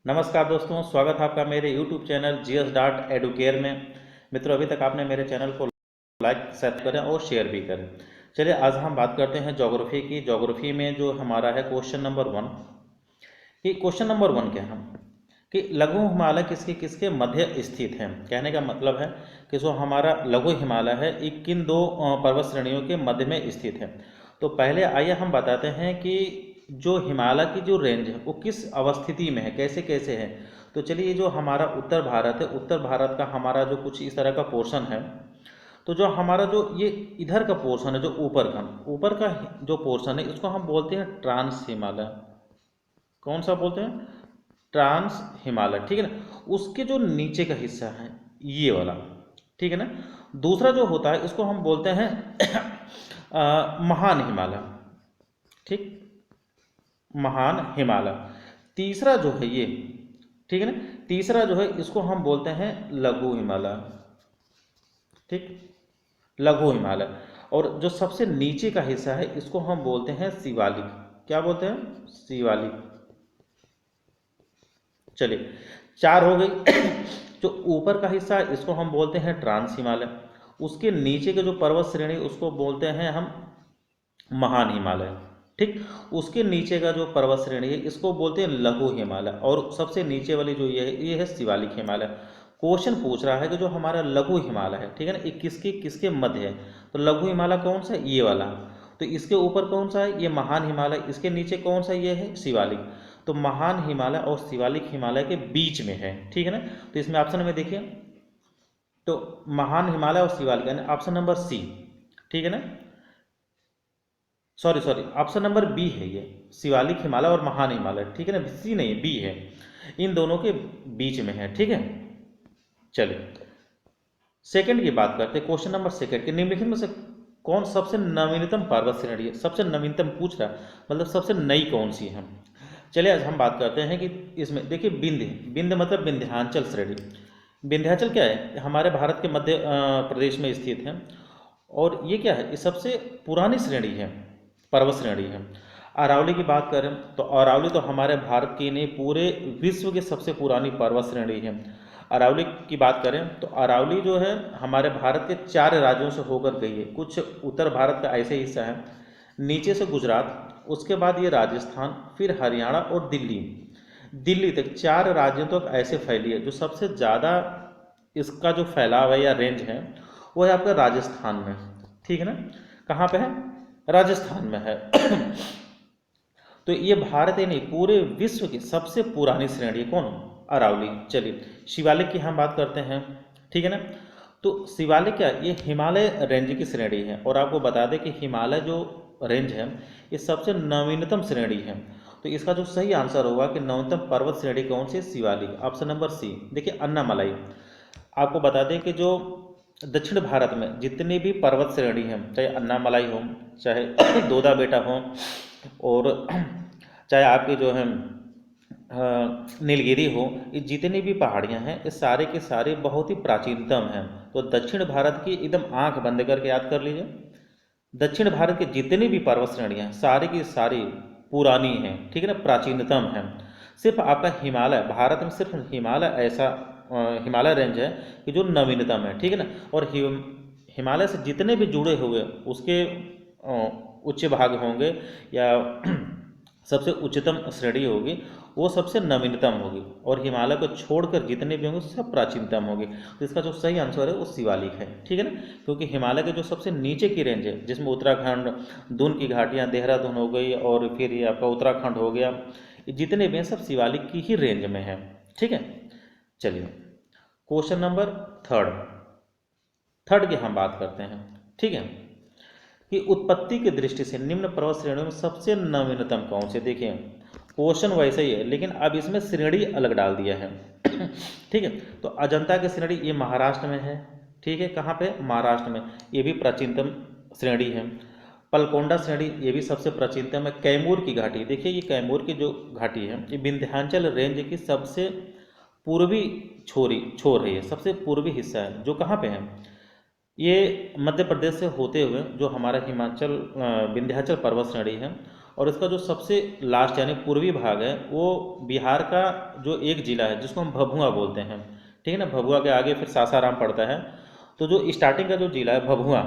नमस्कार दोस्तों, स्वागत है आपका मेरे YouTube चैनल GS.Educare में। मित्रों, अभी तक आपने मेरे चैनल को लाइक सब्सक्राइब करें और शेयर भी करें। चलिए आज हम बात करते हैं ज्योग्राफी की। ज्योग्राफी में जो हमारा है क्वेश्चन नंबर 1 कि क्वेश्चन नंबर 1 क्या है कि लघु हिमालय किसके किसके मध्य स्थित है। कहने का मतलब है कि जो हमारा लघु हिमालय है ये किन दो पर्वत श्रेणियों के मध्य में स्थित है। तो पहले आइए हम बताते हैं कि जो हिमालय की जो रेंज है वो किस अवस्थिति में है, कैसे कैसे है। तो चलिए, ये जो हमारा उत्तर भारत है, उत्तर भारत का हमारा जो कुछ इस तरह का पोर्शन है। तो जो हमारा जो ये इधर का पोर्शन है, जो ऊपर का जो पोर्शन है, इसको हम बोलते हैं ट्रांस हिमालय। कौन सा बोलते हैं? ट्रांस हिमालय, ठीक है ना। उसके जो नीचे का हिस्सा है ये वाला, ठीक है ना। दूसरा जो होता है इसको हम बोलते हैं महान हिमालय, ठीक, महान हिमालय। तीसरा जो है ये, ठीक है ना, तीसरा जो है इसको हम बोलते हैं लघु हिमालय, ठीक, लघु हिमालय। और जो सबसे नीचे का हिस्सा है इसको हम बोलते हैं शिवालिक। क्या बोलते हैं? शिवालिक। चलिए, चार हो गई। जो ऊपर का हिस्सा है इसको हम बोलते हैं ट्रांस हिमालय। उसके नीचे के जो पर्वत श्रेणी उसको बोलते हैं हम महान हिमालय, ठीक। उसके नीचे का जो पर्वत श्रेणी है इसको बोलते हैं लघु हिमालय। और सबसे नीचे वाली जो ये है शिवालिक हिमालय। क्वेश्चन पूछ रहा है कि जो हमारा लघु हिमालय है, ठीक है ना, ये किसके किसके मध्य है। तो लघु हिमालय कौन सा है? ये वाला। तो इसके ऊपर कौन सा है? ये महान हिमालय। इसके नीचे कौन सा? ये है शिवालिक। तो महान हिमालय और शिवालिक हिमालय के बीच में है, ठीक है ना। तो इसमें ऑप्शन में देखिए, तो महान हिमालय और शिवालिक यानी ऑप्शन नंबर सी, ठीक है ना। Sorry sorry, option number B है ये, शिवालिक हिमालय और महान हिमालय, ठीक है ना। सी नहीं, बी है, इन दोनों के बीच में है, ठीक है। चलिए सेकंड की बात करते हैं। क्वेश्चन नंबर सेकंड के निम्नलिखित में से कौन सबसे नवीनतम पर्वत श्रेणी है? सबसे नवीनतम पूछ रहा, मतलब सबसे नई कौन सी है। चलिए आज हम बात करते हैं कि इसमें देखिए, विंध्य, विंध्य मतलब विंध्याचल श्रेणी। विंध्याचल क्या है? हमारे भारत के मध्य प्रदेश में स्थित है। और ये क्या है? ये सबसे पुरानी श्रेणी है, पर्वत श्रेणी है। अरावली की बात करें तो अरावली तो हमारे भारत की नहीं, पूरे विश्व की सबसे पुरानी पर्वत श्रेणी है। अरावली की बात करें तो अरावली जो है हमारे भारत के 4 राज्यों से होकर गई है। कुछ उत्तर भारत का ऐसे हिस्सा है, नीचे से गुजरात, उसके बाद ये राजस्थान, फिर हरियाणा और दिल्ली, दिल्ली तक 4 राज्यों तक ऐसे फैली है। जो सबसे ज़्यादा इसका जो फैलाव है या रेंज है वो है आपका राजस्थान में, ठीक है ना। कहाँ पे है? राजस्थान में है। तो ये भारत ही नहीं, पूरे विश्व की सबसे पुरानी श्रेणी कौन? अरावली। चलिए शिवालिक की हम बात करते हैं, ठीक है ना। तो शिवालिक क्या? ये हिमालय रेंज की श्रेणी है। और आपको बता दें कि हिमालय जो रेंज है ये सबसे नवीनतम श्रेणी है। तो इसका जो सही आंसर होगा कि नवीनतम पर्वत श्रेणी कौन सी? Shivalik, option number C. देखिए अन्नामलाई, आपको बता दें कि जो दक्षिण भारत में जितनी भी पर्वत श्रेणी हैं, चाहे अन्नामलाई हो, चाहे दोदा बेटा हो, और चाहे आपके जो है नीलगिरी हो, ये जितनी भी पहाड़ियाँ हैं ये सारे के सारे बहुत ही प्राचीनतम हैं। तो दक्षिण भारत की एकदम आंख बंद करके याद कर लीजिए, दक्षिण भारत की जितनी भी पर्वत श्रेणियाँ हैं सारी की सारी पुरानी हैं, ठीक है ना, प्राचीनतम हैं। सिर्फ आपका हिमालय, भारत में सिर्फ हिमालय ऐसा हिमालय रेंज है कि जो नवीनतम है, ठीक है ना। और हिमालय से जितने भी जुड़े हुए उसके उच्च भाग होंगे या सबसे उच्चतम श्रेणी होगी वो सबसे नवीनतम होगी। और हिमालय को छोड़कर जितने भी होंगे सब प्राचीनतम होगी। तो इसका जो सही आंसर है वो शिवालिक है, ठीक है ना। क्योंकि हिमालय के जो सबसे नीचे की रेंज है जिसमें उत्तराखंड, दून की घाटियाँ, देहरादून हो गई, और फिर ये आपका उत्तराखंड हो गया, ये जितने भी हैं सब शिवालिक की ही रेंज में है, ठीक है। चलिए क्वेश्चन नंबर थर्ड, थर्ड की हम बात करते हैं, ठीक है, कि उत्पत्ति की दृष्टि से निम्न पर्वत श्रेणियों में सबसे नवीनतम कौन से। देखिए क्वेश्चन वैसे ही है लेकिन अब इसमें श्रेणी अलग डाल दिया है। ठीक है, तो अजंता की श्रेणी ये महाराष्ट्र में है, ठीक है। कहाँ पे? महाराष्ट्र में। ये भी प्राचीनतम श्रेणी है। पलकोंडा श्रेणी ये भी सबसे प्राचीनतम है। कैमूर की घाटी, देखिए ये कैमूर की जो घाटी है ये विंध्याचल रेंज की सबसे पूर्वी छोर है, ये सबसे पूर्वी हिस्सा है। जो कहाँ पे है? ये मध्य प्रदेश से होते हुए जो हमारा हिमाचल विंध्याचल पर्वत श्रेणी है और इसका जो सबसे लास्ट यानी पूर्वी भाग है वो बिहार का जो एक जिला है जिसको हम भभुआ बोलते हैं, ठीक है ना। भभुआ के आगे फिर सासाराम पड़ता है। तो जो स्टार्टिंग का जो जिला है भभुआ,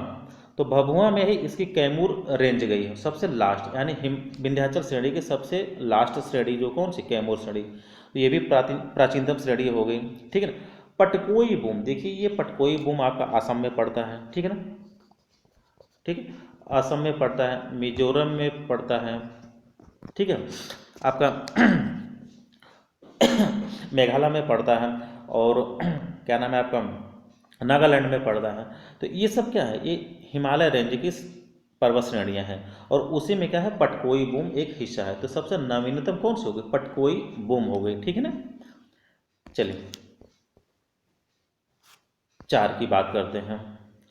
तो भभुआ में ही इसकी कैमूर रेंज गई है सबसे लास्ट, यानी विंध्याचल श्रेणी की सबसे लास्ट श्रेणी जो कौन सी, कैमूर श्रेणी। तो ये भी प्राचीनतम श्रेणी हो गई, ठीक है ना। पटकोई बूम, देखिए ये पटकोई बूम आपका असम में पड़ता है, ठीक है ना, ठीक है, असम में पड़ता है, मिजोरम में पड़ता है, ठीक है, आपका मेघालय में पड़ता है, और क्या नाम है आपका, नागालैंड में पड़ता है। तो ये सब क्या है, ये हिमालय रेंज की पर्वत श्रेणियाँ हैं, और उसी में क्या है, पटकोई बूम एक हिस्सा है। तो सबसे नवीनतम कौन सी हो गई, पटकोई बूम हो गई, ठीक है ना। चलिए 4 की बात करते हैं,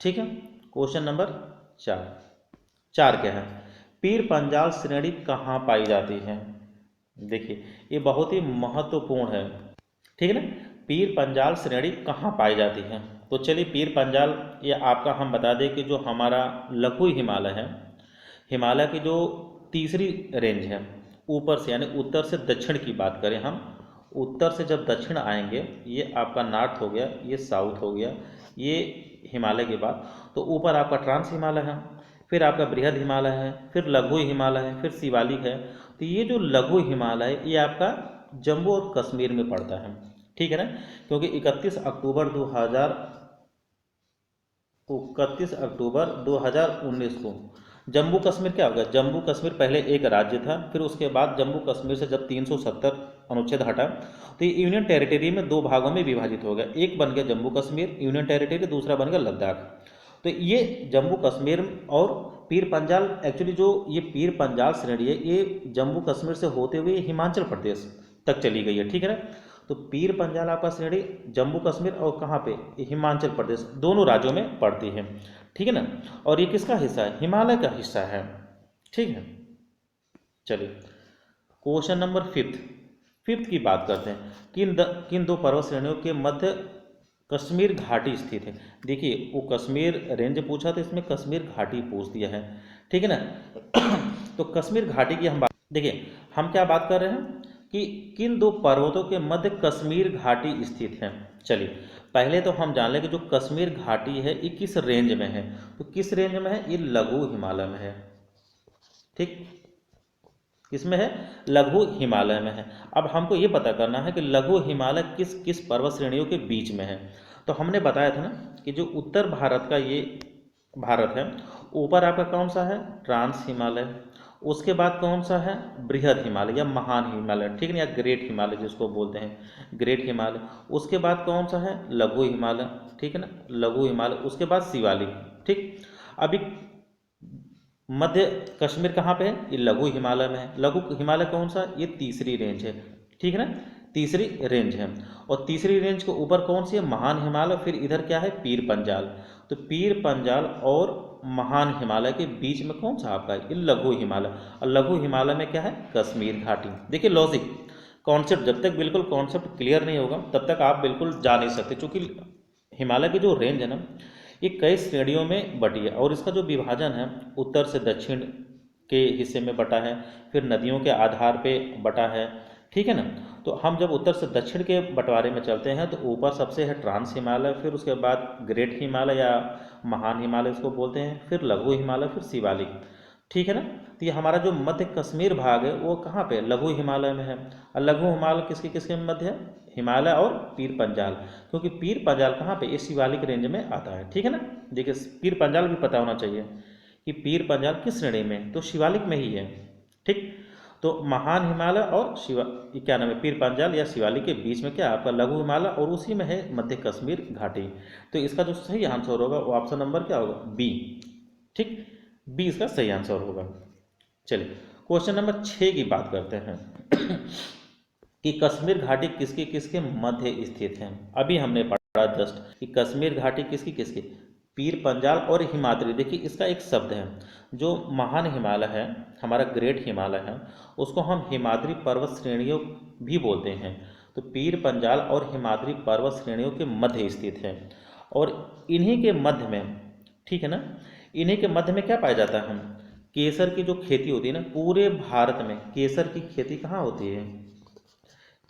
ठीक है। क्वेश्चन नंबर 4 क्या है, पीर पंजाल श्रेणी कहाँ पाई जाती है। देखिए ये बहुत ही महत्वपूर्ण है, ठीक है ना। पीर पंजाल श्रेणी कहाँ पाई जाती है, तो चलिए पीर पंजाल ये आपका हम बता दें कि जो हमारा लघु हिमालय है, हिमालय की जो तीसरी रेंज है ऊपर से, यानी उत्तर से दक्षिण की बात करें हम, उत्तर से जब दक्षिण आएंगे, ये आपका नॉर्थ हो गया, ये साउथ हो गया, ये हिमालय के बाद, तो ऊपर आपका ट्रांस हिमालय है, फिर आपका बृहद हिमालय है, फिर लघु हिमालय है, फिर शिवालिक है। तो ये जो लघु हिमालय ये आपका जम्मू और कश्मीर में पड़ता है, ठीक है ना, क्योंकि 31 अक्टूबर 2019 को जम्मू कश्मीर क्या हो गया, जम्मू कश्मीर पहले एक राज्य था, फिर उसके बाद जम्मू कश्मीर से जब 370 अनुच्छेद हटा तो ये यूनियन टेरिटरी में 2 भागों में विभाजित हो गया, एक बन गया जम्मू कश्मीर यूनियन टेरिटरी, दूसरा बन गया लद्दाख। तो ये जम्मू कश्मीर और पीर पंजाल, एक्चुअली जो ये पीर पंजाल श्रेणी है ये जम्मू कश्मीर से होते हुए हिमाचल प्रदेश तक चली गई है, ठीक है ना। तो पीर पंजाल आपका श्रेणी जम्मू कश्मीर और कहाँ पे, हिमाचल प्रदेश, दोनों राज्यों में पड़ती है, ठीक है ना। और ये किसका हिस्सा है, हिमालय का हिस्सा है, ठीक है। चलिए क्वेश्चन नंबर 5 की बात करते हैं, किन 2 पर्वत श्रेणियों के मध्य कश्मीर घाटी स्थित है। देखिए वो कश्मीर रेंज पूछा तो इसमें कश्मीर घाटी पूछ दिया है, ठीक है ना। तो कश्मीर घाटी की हम बात, देखिए हम क्या बात कर रहे हैं कि किन 2 पर्वतों के मध्य कश्मीर घाटी स्थित है। चलिए पहले तो हम जान लें कि जो कश्मीर घाटी है ये किस रेंज में है, तो किस रेंज में है, ये लघु हिमालय में है, ठीक, किसमें है, लघु हिमालय में है। अब हमको ये पता करना है कि लघु हिमालय किस किस पर्वत श्रेणियों के बीच में है। तो हमने बताया था ना कि जो उत्तर भारत का ये भारत है, ऊपर आपका कौन सा है, ट्रांस हिमालय, उसके बाद कौन सा है, बृहद हिमालय या महान हिमालय, ठीक है ना, या ग्रेट हिमालय जिसको बोलते हैं, ग्रेट हिमालय। उसके बाद कौन सा है, लघु हिमालय, ठीक है ना, लघु हिमालय, उसके बाद शिवालिक, ठीक। अभी मध्य कश्मीर कहाँ पे है, ये लघु हिमालय में है। लघु हिमालय कौन सा, ये तीसरी रेंज है, ठीक है ना, तीसरी रेंज है। और तीसरी रेंज के ऊपर कौन सी है, महान हिमालय, फिर इधर क्या है, पीर पंजाल। तो पीर पंजाल और महान हिमालय के बीच में कौन सा आपका है, ये लघु हिमालय, और लघु हिमालय में क्या है, कश्मीर घाटी। देखिए लॉजिक कॉन्सेप्ट, जब तक बिल्कुल कॉन्सेप्ट क्लियर नहीं होगा तब तक आप बिल्कुल जा नहीं सकते, क्योंकि हिमालय की जो रेंज है ना ये कई श्रेणियों में बटी है, और इसका जो विभाजन है उत्तर से दक्षिण के हिस्से में बटा है, फिर नदियों के आधार पे बटा है, ठीक है ना। तो हम जब उत्तर से दक्षिण के बंटवारे में चलते हैं तो ऊपर सबसे है ट्रांस हिमालय, फिर उसके बाद ग्रेट हिमालय या महान हिमालय इसको बोलते हैं, फिर लघु हिमालय, फिर शिवालिक, ठीक है ना। तो ये हमारा जो मध्य कश्मीर भाग है वो कहाँ पे, लघु हिमालय में है। और लघु हिमालय किसके किसके मध्य है, हिमालय और पीर पंजाल, क्योंकि पीर पंजाल कहाँ पे, ये शिवालिक रेंज में आता है, ठीक है ना। देखिए पीर पंजाल भी पता होना चाहिए कि पीर पंजाल किस श्रेणी में, तो शिवालिक में ही है, ठीक। तो महान हिमालय और क्या नाम है, पीर पंजाल या शिवालिक के बीच में क्या आपका लघु हिमालय, और उसी में है मध्य कश्मीर घाटी। तो इसका जो सही आंसर होगा वो ऑप्शन नंबर क्या होगा, बी, ठीक, बी इसका सही आंसर होगा। चलिए क्वेश्चन नंबर 6 की बात करते हैं कि कश्मीर घाटी किसके किसके मध्य स्थित है। अभी हमने पढ़ा जस्ट कि कश्मीर घाटी किसकी किसकी, पीर पंजाल और हिमाद्री। देखिए इसका एक शब्द है, जो महान हिमालय है हमारा ग्रेट हिमालय है उसको हम हिमाद्री पर्वत श्रेणियों भी बोलते हैं। तो पीर पंजाल और हिमाद्री पर्वत श्रेणियों के मध्य स्थित है, और इन्हीं के मध्य में, ठीक है ना, इन्हीं के मध्य में क्या पाया जाता है, केसर की जो खेती होती है ना, पूरे भारत में केसर की खेती कहाँ होती है?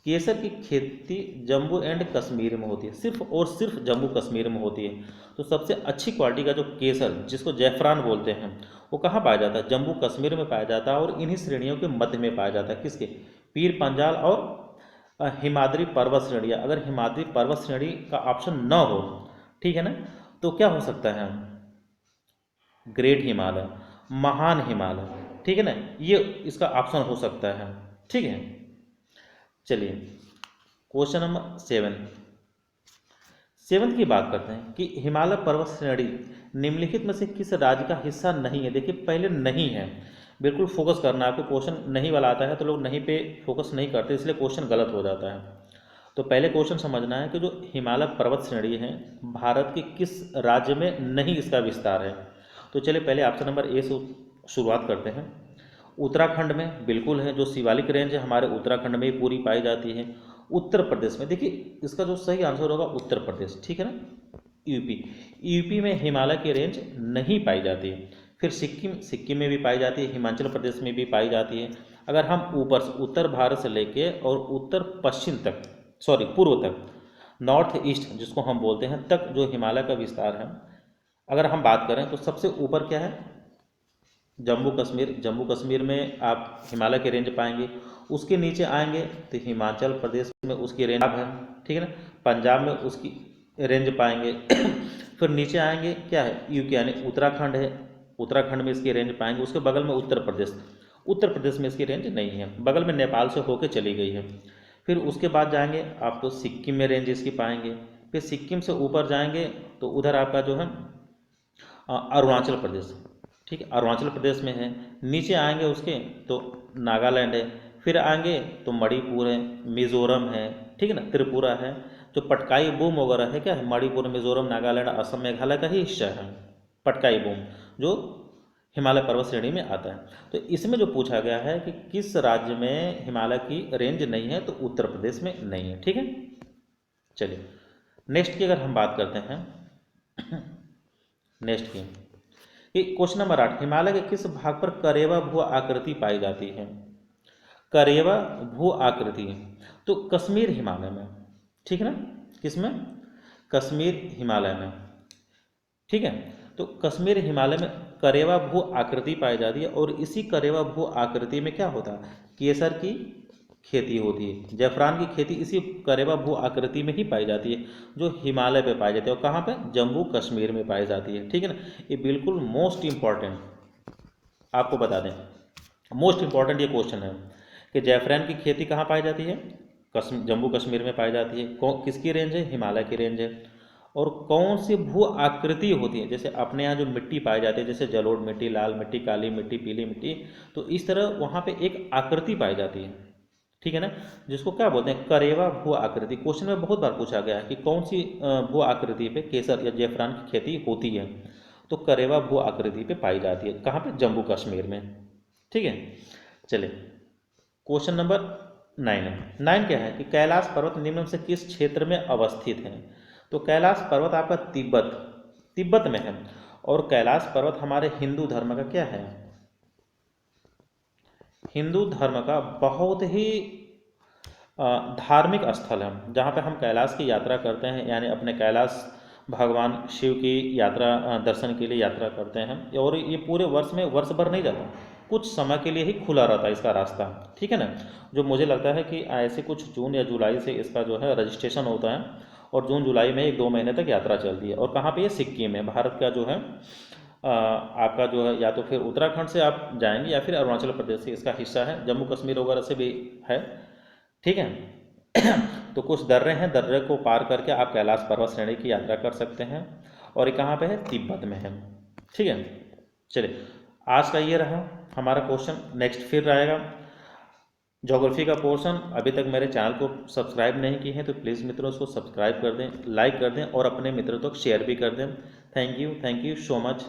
केसर की खेती जम्मू एंड कश्मीर में होती है, सिर्फ और सिर्फ जम्मू कश्मीर में होती है। तो सबसे अच्छी क्वालिटी का जो केसर, जिसको जैफरान बोलते हैं, वो कहाँ पाया जाता है? जम्मू कश्मीर में पाया जाता है। और इन्हीं श्रेणियों के मध्य में पाया जाता है, किसके? पीर पंजाल और हिमाद्री पर्वत श्रेणियाँ। अगर हिमाद्री पर्वत श्रेणी का ऑप्शन न हो, ठीक है ना, तो क्या हो सकता है? ग्रेट हिमालय, महान हिमालय, ठीक है ना, ये इसका ऑप्शन हो सकता है। ठीक है, चलिए क्वेश्चन नंबर 7 की बात करते हैं कि हिमालय पर्वत श्रेणी निम्नलिखित में से किस राज्य का हिस्सा नहीं है? देखिए पहले नहीं है, बिल्कुल फोकस करना है आपको। क्वेश्चन नहीं वाला आता है तो लोग नहीं पे फोकस नहीं करते, इसलिए क्वेश्चन गलत हो जाता है। तो पहले क्वेश्चन समझना है कि जो हिमालय पर्वत श्रेणी है, भारत के किस राज्य में नहीं इसका विस्तार है। तो चलिए पहले ऑप्शन नंबर ए से शुरुआत करते हैं। उत्तराखंड में बिल्कुल है, जो शिवालिक रेंज है हमारे उत्तराखंड में ही पूरी पाई जाती है। उत्तर प्रदेश में, देखिए इसका जो सही आंसर होगा उत्तर प्रदेश, ठीक है ना। यूपी में हिमालय की रेंज नहीं पाई जाती है। फिर सिक्किम में भी पाई जाती है, हिमाचल प्रदेश में भी पाई जाती है। अगर हम ऊपर से उत्तर भारत से लेके और उत्तर पश्चिम तक, सॉरी पूर्व तक, नॉर्थ ईस्ट जिसको हम बोलते हैं, तक जो हिमालय का विस्तार है, अगर हम बात करें तो सबसे ऊपर क्या है? जम्मू कश्मीर। जम्मू कश्मीर में आप हिमालय की रेंज पाएंगे। उसके नीचे आएंगे तो हिमाचल प्रदेश में उसकी रेंज है, ठीक है ना। पंजाब में उसकी रेंज पाएंगे। फिर नीचे आएंगे, क्या है? यूके यानी उत्तराखंड है, उत्तराखंड में इसकी रेंज पाएंगे। उसके बगल में उत्तर प्रदेश, उत्तर प्रदेश में इसकी रेंज नहीं है, बगल में नेपाल से होकर चली गई है। फिर उसके बाद जाएंगे आप तो सिक्किम में रेंज इसकी पाएंगे। फिर सिक्किम से ऊपर जाएंगे तो उधर आपका जो है अरुणाचल प्रदेश, ठीक है, अरुणाचल प्रदेश में है। नीचे आएंगे उसके तो नागालैंड है। फिर आएंगे तो मणिपुर है, मिजोरम है, ठीक है ना, त्रिपुरा है। जो पटकाई बूम वगैरह है, क्या है? मणिपुर, मिजोरम, नागालैंड, असम, मेघालय का ही हिस्सा है पटकाई बूम, जो हिमालय पर्वत श्रेणी में आता है। तो इसमें जो पूछा गया है कि किस राज्य में हिमालय की रेंज नहीं है, तो उत्तर प्रदेश में नहीं है, ठीक है। चलिए नेक्स्ट की अगर हम बात करते हैं, नेक्स्ट की क्वेश्चन नंबर 8, हिमालय के किस भाग पर करेवा भू आकृति पाई जाती है? करेवा भू आकृति, तो कश्मीर हिमालय में, ठीक है ना। किसमें? कश्मीर हिमालय में, ठीक है। तो कश्मीर हिमालय में करेवा भू आकृति पाई जाती है। और इसी करेवा भू आकृति में क्या होता है? केसर की खेती होती है। जैफरान की खेती इसी करेवा भू आकृति में ही पाई जाती है, जो हिमालय पे पाई जाती है। और कहाँ पे? जम्मू कश्मीर में पाई जाती है, ठीक है ना। ये बिल्कुल मोस्ट इम्पॉर्टेंट आपको बता दें, मोस्ट इम्पॉर्टेंट ये क्वेश्चन है कि जैफरान की खेती कहाँ पाई जाती है? जम्मू कश्मीर में पाई जाती है। किसकी रेंज है? हिमालय की रेंज है। और कौन सी भू आकृति होती है? जैसे अपने यहाँ जो मिट्टी पाई जाती है, जैसे जलोढ़ मिट्टी, लाल मिट्टी, काली मिट्टी, पीली मिट्टी, तो इस तरह वहाँ पे एक आकृति पाई जाती है, ठीक है ना, जिसको क्या बोलते हैं? करेवा भू आकृति। क्वेश्चन में बहुत बार पूछा गया है कि कौन सी भू आकृति पे केसर या जैफरान की खेती होती है, तो करेवा भू आकृति पे पाई जाती है। कहाँ पे? जम्मू कश्मीर में, ठीक है। चलिए क्वेश्चन नंबर 9 है। 9 क्या है कि कैलाश पर्वत निम्न से किस क्षेत्र में अवस्थित है? तो कैलाश पर्वत आपका तिब्बत में है। और कैलाश पर्वत हमारे हिंदू धर्म का क्या है? हिंदू धर्म का बहुत ही धार्मिक स्थल है, जहाँ पे हम कैलाश की यात्रा करते हैं, यानी अपने कैलाश भगवान शिव की यात्रा, दर्शन के लिए यात्रा करते हैं। और ये पूरे वर्ष में, वर्ष भर नहीं जाता, कुछ समय के लिए ही खुला रहता है इसका रास्ता, ठीक है ना। जो मुझे लगता है कि ऐसे कुछ जून या जुलाई से इसका जो है रजिस्ट्रेशन होता है, और जून जुलाई में 1-2 महीने तक यात्रा चलती है। और कहाँ पे? ये सिक्किम में, भारत का जो है आपका जो है, या तो फिर उत्तराखंड से आप जाएंगे या फिर अरुणाचल प्रदेश से इसका हिस्सा है, जम्मू कश्मीर वगैरह से भी है, ठीक है। तो कुछ दर्रे हैं, दर्रे को पार करके आप कैलाश पर्वत श्रेणी की यात्रा कर सकते हैं। और ये कहाँ पे है? तिब्बत में है, ठीक है। चलिए आज का ये रहा हमारा क्वेश्चन। नेक्स्ट फिर रहेगा ज्योग्राफी का पोर्शन। अभी तक मेरे चैनल को सब्सक्राइब नहीं किए हैं तो प्लीज़ मित्रों उसको सब्सक्राइब कर दें, लाइक कर दें और अपने मित्रों तक शेयर भी कर दें। Thank you so much.